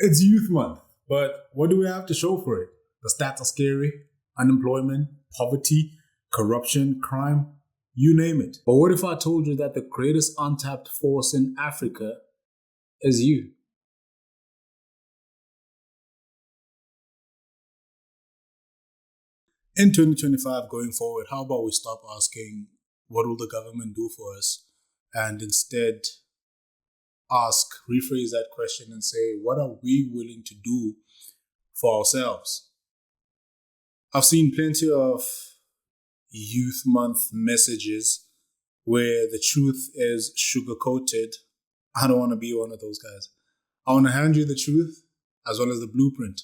It's Youth Month, but what do we have to show for it? The stats are scary: unemployment, poverty, corruption, crime, you name it. But what if I told you that the greatest untapped force in Africa is you? In 2025, going forward, how about we stop asking, what will the government do for us? And instead rephrase that question and say, what are we willing to do for ourselves? I've seen plenty of Youth Month messages where the truth is sugar coated. I don't want to be one of those guys. I want to hand you the truth as well as the blueprint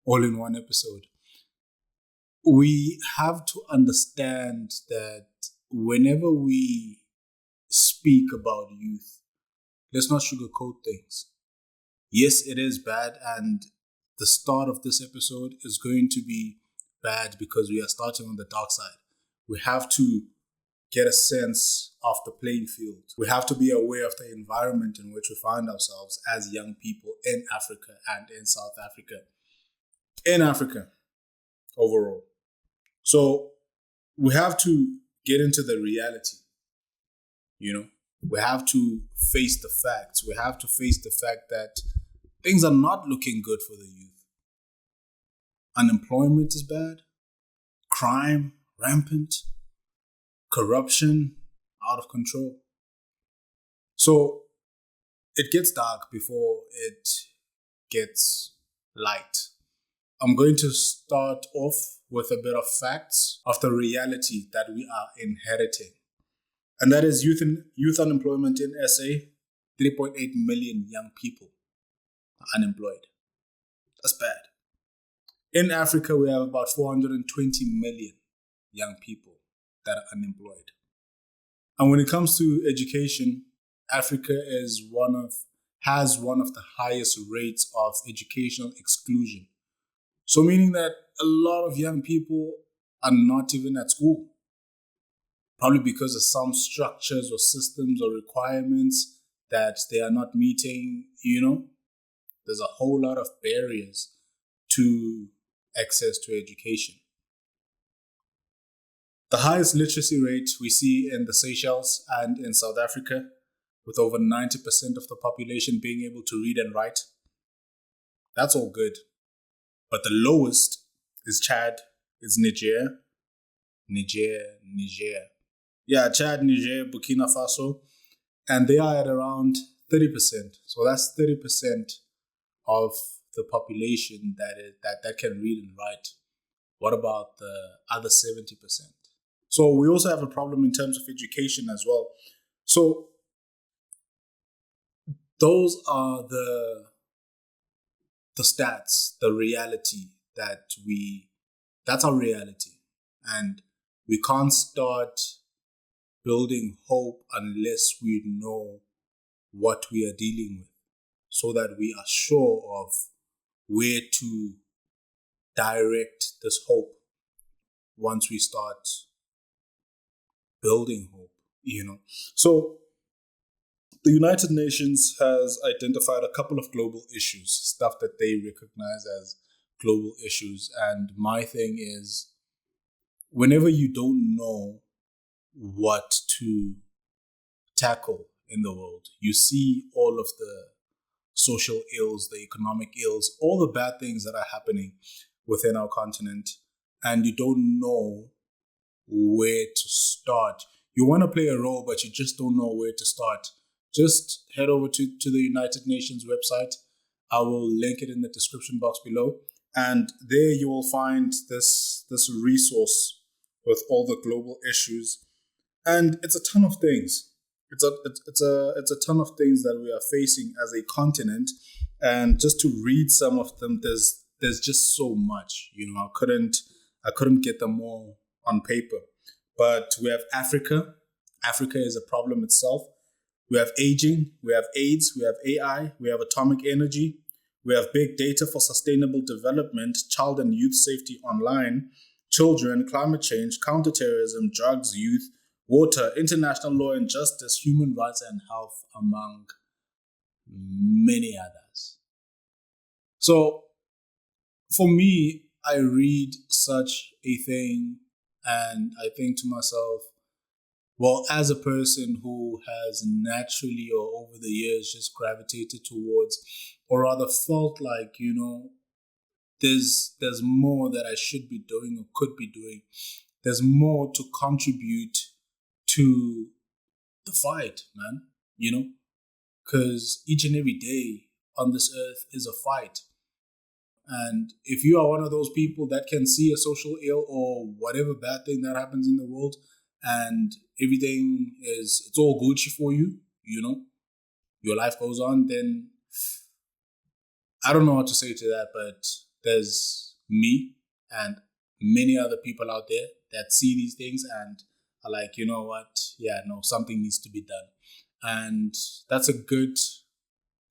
all in one episode. We have to understand that whenever we speak about youth, let's not sugarcoat things. Yes, it is bad, and the start of this episode is going to be bad because we are starting on the dark side. We have to get a sense of the playing field. We have to be aware of the environment in which we find ourselves as young people in Africa and in South Africa. In Africa, overall. So we have to get into the reality. We have to face the facts. We have to face the fact that things are not looking good for the youth. Unemployment is bad. Crime, rampant. Corruption, out of control. So it gets dark before it gets light. I'm going to start off with a bit of facts of the reality that we are inheriting. And that is youth unemployment in SA, 3.8 million young people are unemployed. That's bad. In Africa, we have about 420 million young people that are unemployed. And when it comes to education, Africa has one of the highest rates of educational exclusion. So meaning that a lot of young people are not even at school. Probably because of some structures or systems or requirements that they are not meeting, There's a whole lot of barriers to access to education. The highest literacy rate we see in the Seychelles and in South Africa, with over 90% of the population being able to read and write. That's all good. But the lowest is Chad, is Niger. Yeah, Chad, Niger, Burkina Faso. And they are at around 30%. So that's 30% of the population that can read and write. What about the other 70%? So we also have a problem in terms of education as well. So those are the stats, the reality that's our reality. And we can't start building hope unless we know what we are dealing with, so that we are sure of where to direct this hope once we start building hope, So the United Nations has identified a couple of global issues, stuff that they recognize as global issues. And my thing is, whenever you don't know what to tackle in the world, you see all of the social ills, the economic ills, all the bad things that are happening within our continent, and you don't know where to start. You want to play a role, but you just don't know where to start. Just head over to the United Nations website. I will link it in the description box below. And there you will find this resource with all the global issues. And it's a ton of things. It's a ton of things that we are facing as a continent. And just to read some of them, there's just so much. I couldn't get them all on paper. But we have Africa. Africa is a problem itself. We have aging, we have AIDS, we have AI, we have atomic energy, we have big data for sustainable development, child and youth safety online, children, climate change, counterterrorism, drugs, youth, water, international law and justice, human rights and health, among many others. So for me, I read such a thing and I think to myself, well, as a person who has naturally or over the years just gravitated towards, or rather felt like, there's more that I should be doing or could be doing. There's more to contribute to the fight, man, because each and every day on this earth is a fight. And if you are one of those people that can see a social ill or whatever bad thing that happens in the world and everything it's all Gucci for you, your life goes on, then I don't know what to say to that, but there's me and many other people out there that see these things and are like, you know what? Yeah, no, something needs to be done. And that's a good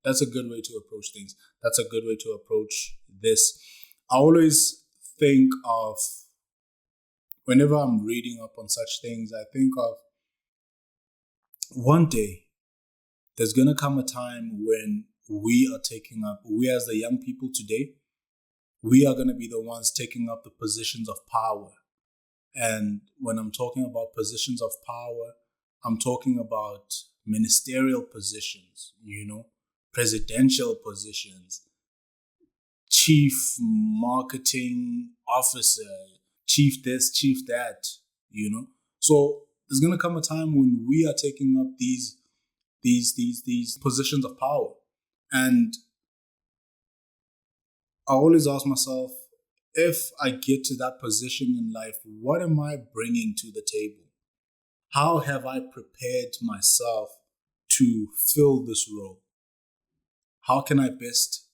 way to approach things. That's a good way to approach this. I always think of, whenever I'm reading up on such things, I think of one day there's going to come a time when we as the young people today, we are going to be the ones taking up the positions of power. And when I'm talking about positions of power, I'm talking about ministerial positions, presidential positions, chief marketing officer, chief this, chief that, So there's going to come a time when we are taking up these positions of power. And I always ask myself, if I get to that position in life, what am I bringing to the table? How have I prepared myself to fill this role? How can I best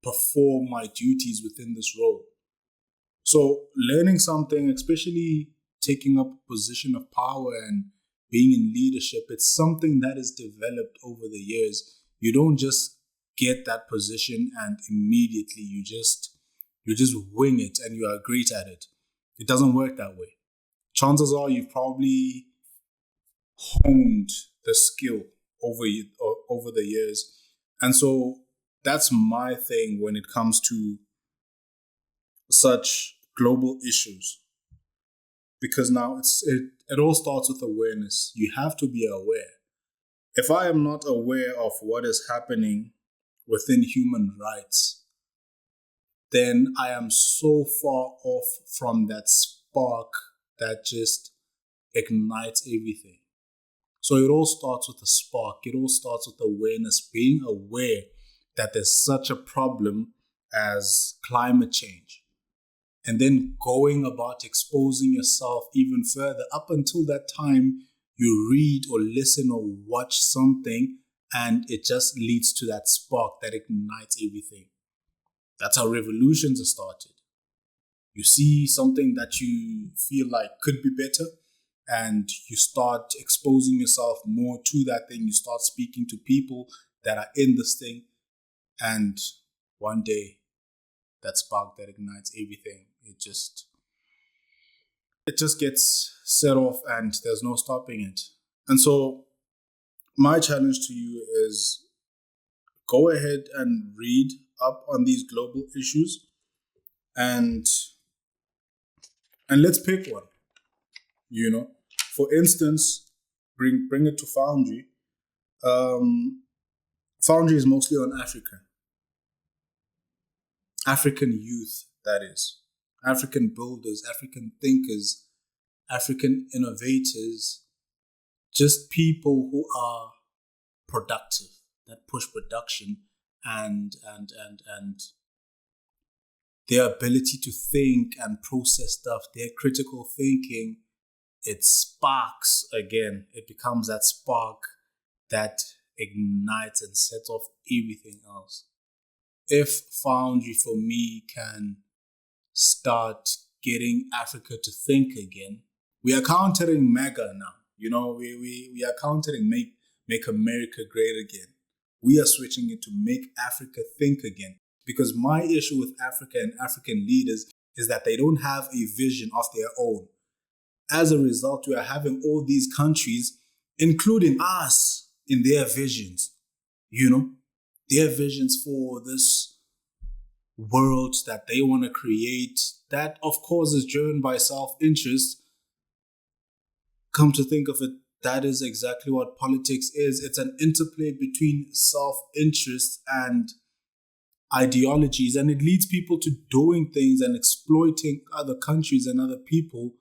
perform my duties within this role? So learning something, especially taking up a position of power and being in leadership, it's something that is developed over the years. You don't just get that position and immediately you just wing it and you are great at it. It doesn't work that way. Chances are you've probably honed the skill over the years. And so that's my thing when it comes to such global issues. Because now it all starts with awareness. You have to be aware. If I am not aware of what is happening within human rights, then I am so far off from that spark that just ignites everything. So it all starts with a spark. It all starts with awareness, being aware that there's such a problem as climate change. And then going about exposing yourself even further. Up until that time, you read or listen or watch something and it just leads to that spark that ignites everything. That's how revolutions are started. You see something that you feel like could be better and you start exposing yourself more to that thing. You start speaking to people that are in this thing. And one day, that spark that ignites everything, it just gets set off and there's no stopping it. And so my challenge to you is go ahead and read up on these global issues and let's pick one. For instance, bring it to Foundry. Foundry is mostly on African youth, that is. African builders, African thinkers, African innovators, just people who are productive, that push production and their ability to think and process stuff, their critical thinking, it sparks again. It becomes that spark that ignites and sets off everything else. If Foundry for me can start getting Africa to think again, we are countering MAGA now. We are countering make America great again. We are switching it to make Africa think again. Because my issue with Africa and African leaders is that they don't have a vision of their own. As a result, we are having all these countries, including us, in their visions. Their visions for this world that they want to create, that of course is driven by self-interest. Come to think of it, that is exactly what politics is. It's an interplay between self-interest and ideologies, and it leads people to doing things and exploiting other countries and other people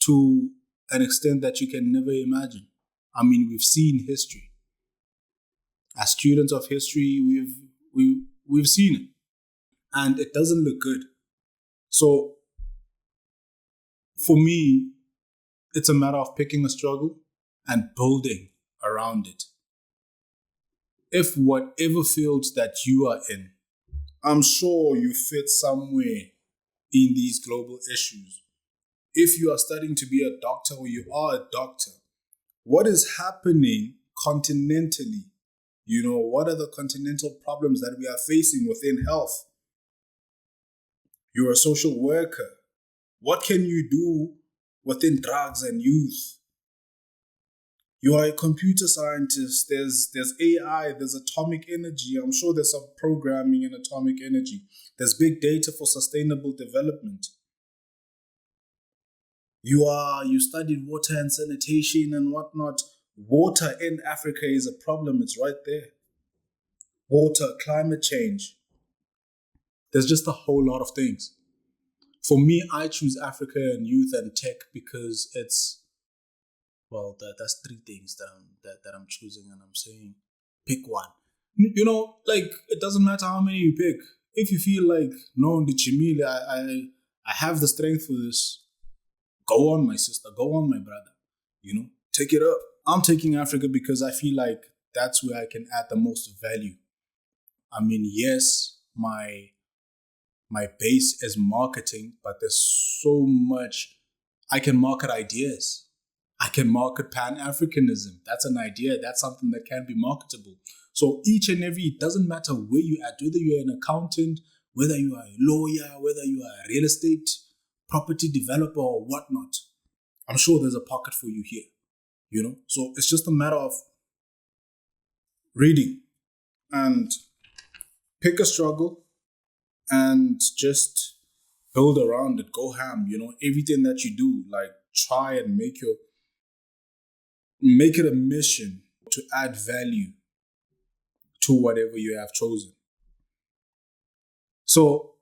to an extent that you can never imagine. I mean, we've seen history. As students of history, we've seen it, and it doesn't look good. So, for me, it's a matter of picking a struggle and building around it. If whatever field that you are in, I'm sure you fit somewhere in these global issues. If you are studying to be a doctor or you are a doctor, what is happening continentally? What are the continental problems that we are facing within health? You're a social worker. What can you do within drugs and youth? You are a computer scientist. There's AI, there's atomic energy. I'm sure there's some programming in atomic energy. There's big data for sustainable development. You studied water and sanitation and whatnot. Water in Africa is a problem. It's right there. Water, climate change. There's just a whole lot of things. For me, I choose Africa and youth and tech because it's, well, that's three things that I'm choosing, and I'm saying pick one. It doesn't matter how many you pick. If you feel like, no, I have the strength for this, go on, my sister, go on, my brother. Take it up. I'm taking Africa because I feel like that's where I can add the most value. I mean, yes, my base is marketing, but there's so much. I can market ideas. I can market Pan-Africanism. That's an idea. That's something that can be marketable. So each and every, it doesn't matter where you're at, whether you're an accountant, whether you are a lawyer, whether you are a real estate property developer or whatnot. I'm sure there's a pocket for you here. So it's just a matter of reading and pick a struggle and just build around it. Go ham. Everything that you do, like try and make it a mission to add value to whatever you have chosen. So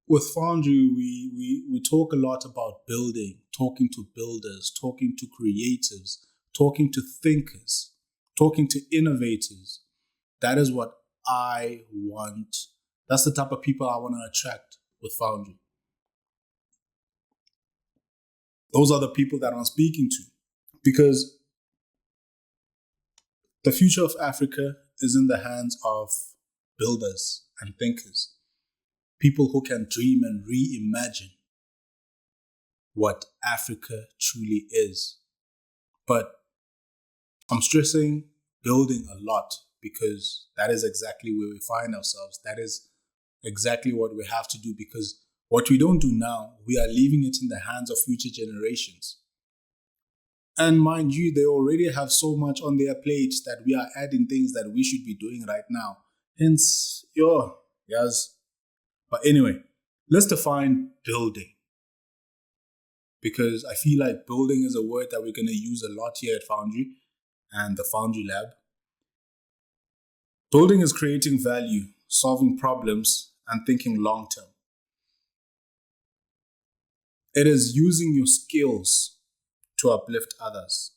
with Foundry, we talk a lot about building, talking to builders, talking to creatives, talking to thinkers, talking to innovators. That is what I want. That's the type of people I want to attract with Foundry. Those are the people that I'm speaking to. Because the future of Africa is in the hands of builders and thinkers. People who can dream and reimagine what Africa truly is. But I'm stressing building a lot because that is exactly where we find ourselves. That is exactly what we have to do, because what we don't do now, we are leaving it in the hands of future generations. And mind you, they already have so much on their plates that we are adding things that we should be doing right now. Hence, yes. But anyway, let's define building. Because I feel like building is a word that we're going to use a lot here at Foundry and the FNDRY Lab. Building is creating value, solving problems, and thinking long term. It is using your skills to uplift others.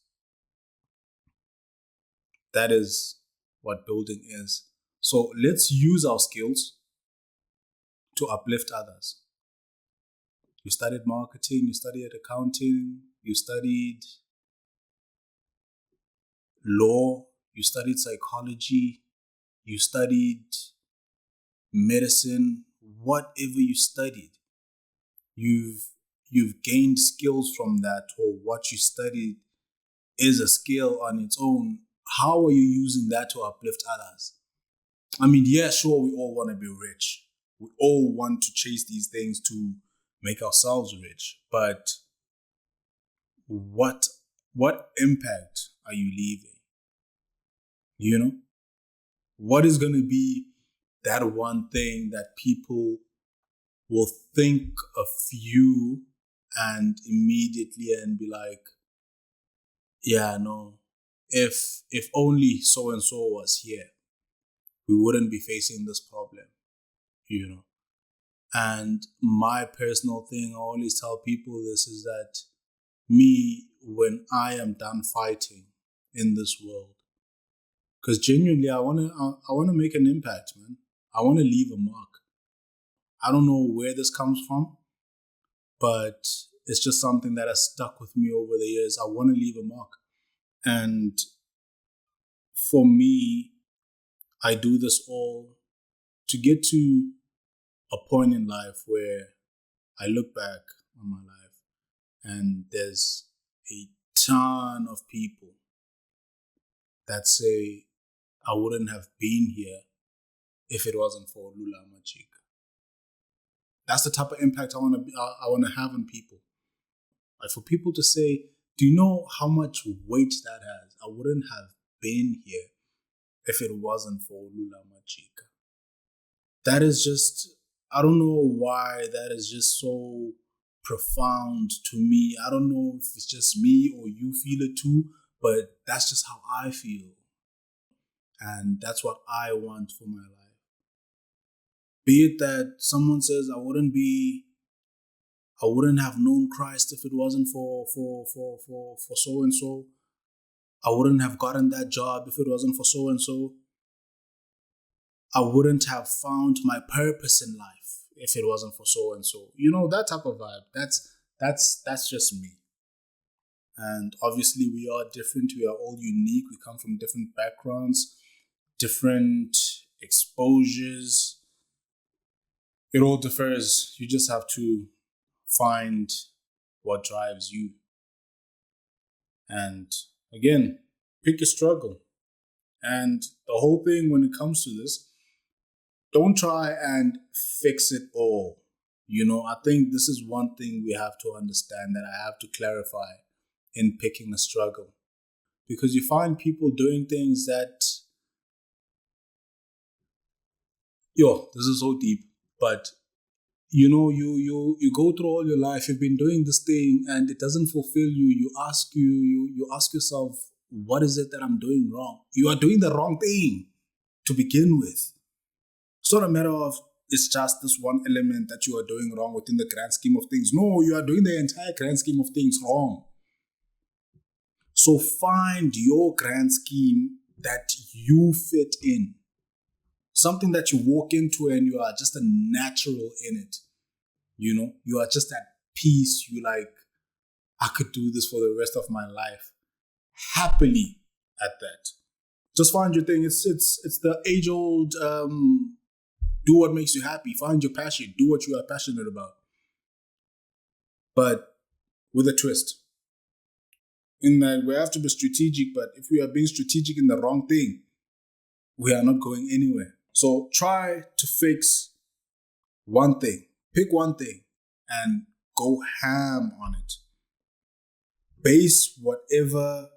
That is what building is. So let's use our skills to uplift others. You studied marketing, you studied accounting, you studied law, you studied psychology, you studied medicine, whatever you studied, you've gained skills from that, or what you studied is a skill on its own. How are you using that to uplift others? I mean, yeah, sure, we all want to be rich. We all want to chase these things to make ourselves rich. But what impact are you leaving? What is going to be that one thing that people will think of you and immediately and be like, yeah, no, if only so and so was here, we wouldn't be facing this problem, you know. And my personal thing, I always tell people this, is that me, when I am done fighting in this world, because genuinely I wanna make an impact, man. I wanna leave a mark. I don't know where this comes from, but it's just something that has stuck with me over the years. I want to leave a mark. And for me, I do this all to get to a point in life where I look back on my life and there's a ton of people that say I wouldn't have been here if it wasn't for Lulama Jika. That's the type of impact I want to have on people. Like, for people to say, do you know how much weight that has? I wouldn't have been here if it wasn't for Lulama Jika. That is just, I don't know why that is just so profound to me. I don't know if it's just me or you feel it too, but that's just how I feel. And that's what I want for my life. Be it that someone says I wouldn't have known Christ if it wasn't for so and so. I wouldn't have gotten that job if it wasn't for so and so. I wouldn't have found my purpose in life if it wasn't for so and so. You know, that type of vibe. That's just me. And obviously we are different. We are all unique. We come from different backgrounds, different exposures. It all differs. You just have to find what drives you. And again, pick your struggle. And the whole thing when it comes to this, don't try and fix it all. You know, I think this is one thing we have to understand, that I have to clarify in picking a struggle. Because you find people doing things that, this is so deep, but you know, you go through all your life, you've been doing this thing and it doesn't fulfill you. You ask yourself, what is it that I'm doing wrong? You are doing the wrong thing to begin with. It's not a matter of it's just this one element that you are doing wrong within the grand scheme of things. No, you are doing the entire grand scheme of things wrong. So find your grand scheme that you fit in. Something that you walk into and you are just a natural in it. You know, you are just at peace. You like, I could do this for the rest of my life. Happily at that. Just find your thing. It's the age-old do what makes you happy. Find your passion. Do what you are passionate about. But with a twist. In that we have to be strategic, but if we are being strategic in the wrong thing, we are not going anywhere. So try to fix one thing. Pick one thing and go ham on it. Base whatever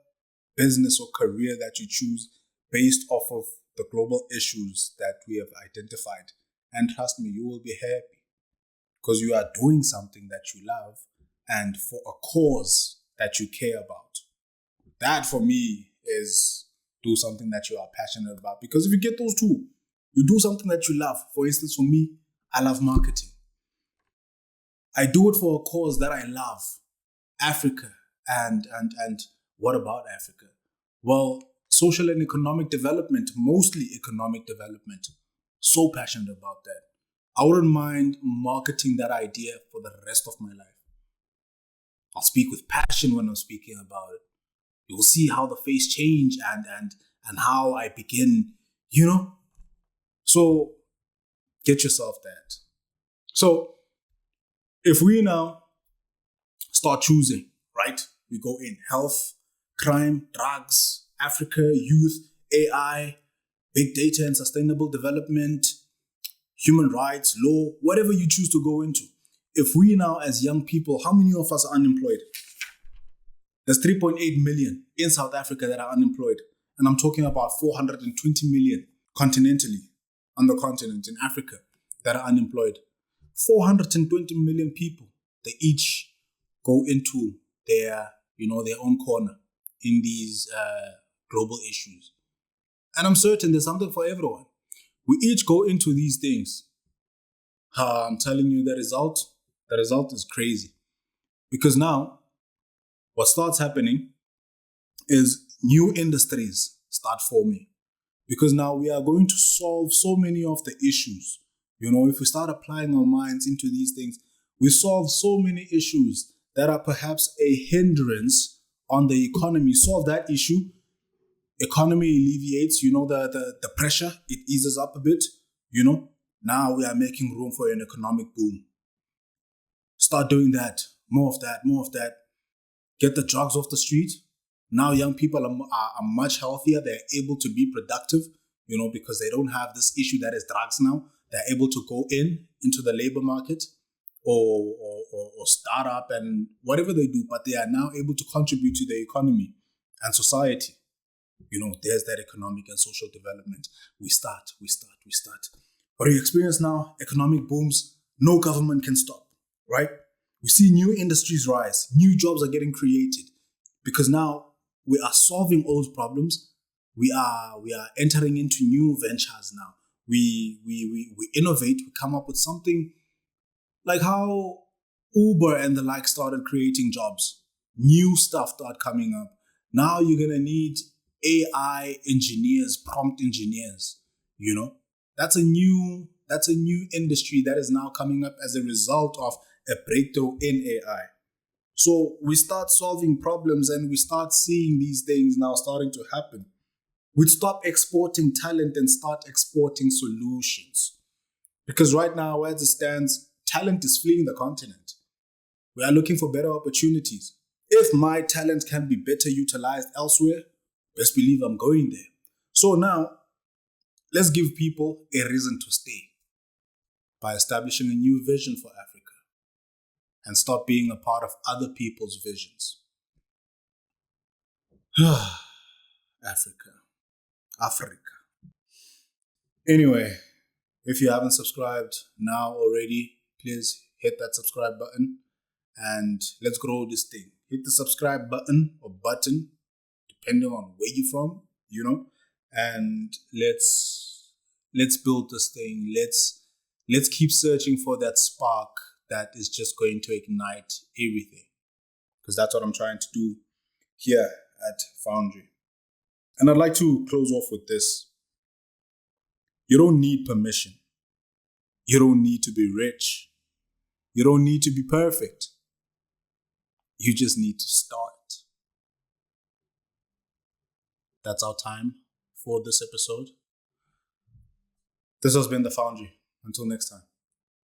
business or career that you choose based off of the global issues that we have identified. And trust me, you will be happy because you are doing something that you love and for a cause that you care about. That for me is do something that you are passionate about. Because if you get those two, you do something that you love. For instance, for me, I love marketing. I do it for a cause that I love, Africa. And what about Africa? Well, social and economic development, mostly economic development. So passionate about that. I wouldn't mind marketing that idea for the rest of my life. I'll speak with passion when I'm speaking about it. You'll see how the face change and how I begin, you know. So get yourself that. So if we now start choosing, right? We go in health, crime, drugs, Africa, youth, AI, big data and sustainable development, human rights, law, whatever you choose to go into. If we now as young people, how many of us are unemployed? There's 3.8 million in South Africa that are unemployed. And I'm talking about 420 million continentally. on the continent in Africa that are unemployed. 420 million people. They each go into their own corner in these global issues. And I'm certain there's something for everyone. We each go into these things. I'm telling you, the result is crazy. Because now, what starts happening is new industries start forming. Because now we are going to solve so many of the issues. If we start applying our minds into these things, we solve so many issues that are perhaps a hindrance on the economy. Solve that issue, economy alleviates, the pressure, it eases up a bit, Now we are making room for an economic boom. Start doing that, more of that. Get the drugs off the street. Now young people are much healthier. They're able to be productive, because they don't have this issue that is drugs now. They're able to go into the labor market or start up and whatever they do, but they are now able to contribute to the economy and society. There's that economic and social development. We start. But we experience now economic booms, no government can stop, right? We see new industries rise, new jobs are getting created because now we are solving old problems. We are entering into new ventures now. We innovate, we come up with something like how Uber and the like started creating jobs. New stuff start coming up. Now you're going to need AI engineers, prompt engineers, That's a new industry that is now coming up as a result of a breakthrough in AI. So we start solving problems and we start seeing these things now starting to happen. We'd stop exporting talent and start exporting solutions. Because right now, as it stands, talent is fleeing the continent. We are looking for better opportunities. If my talent can be better utilized elsewhere, best believe I'm going there. So now, let's give people a reason to stay by establishing a new vision for Africa and stop being a part of other people's visions. Africa. Anyway, if you haven't subscribed now already, please hit that subscribe button and let's grow this thing. Hit the subscribe button or button, depending on where you're from, and let's build this thing. Let's keep searching for that spark that is just going to ignite everything. Because that's what I'm trying to do here at Foundry. And I'd like to close off with this. You don't need permission. You don't need to be rich. You don't need to be perfect. You just need to start. That's our time for this episode. This has been the Foundry. Until next time.